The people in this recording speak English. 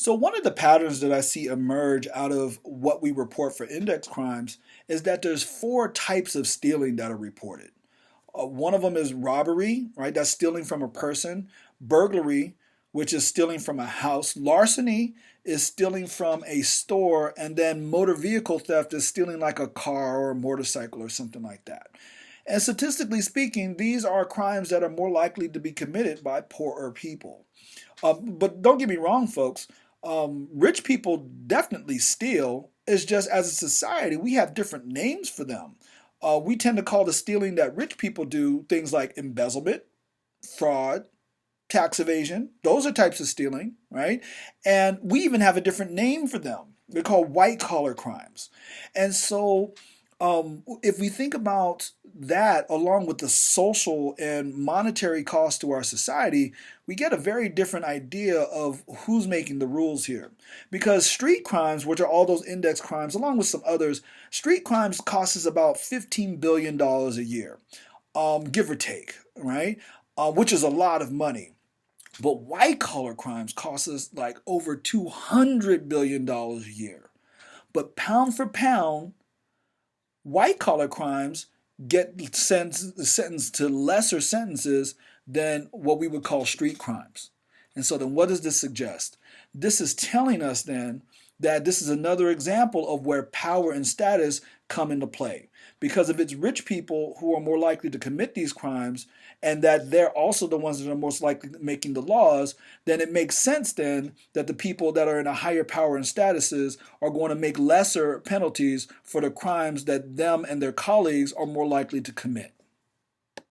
So, one of the patterns that I see emerge out of what we report for index crimes is that there's four types of stealing that are reported. One of them is robbery, right? That's stealing from a person. Burglary, which is stealing from a house. Larceny is stealing from a store. And then motor vehicle theft is stealing like a car or a motorcycle or something like that. And statistically speaking, these are crimes that are more likely to be committed by poorer people. But don't get me wrong, folks. Rich people definitely steal. It's just as a society, we have different names for them. We tend to call the stealing that rich people do things like embezzlement, fraud, tax evasion. Those are types of stealing, right? And we even have a different name for them. They're called white collar crimes. And so if we think about that along with the social and monetary cost to our society, we get a very different idea of who's making the rules here. Because street crimes, which are all those index crimes, along with some others, street crimes cost us about $15 billion dollars a year, give or take, right? Which is a lot of money. But white collar crimes cost us like over $200 billion dollars a year. But pound for pound, white collar crimes get sentenced to lesser sentences than what we would call street crimes. And so then what does this suggest? This is telling us then that this is another example of where power and status come into play. Because if it's rich people who are more likely to commit these crimes and that they're also the ones that are most likely making the laws, then it makes sense then that the people that are in a higher power and statuses are going to make lesser penalties for the crimes that them and their colleagues are more likely to commit.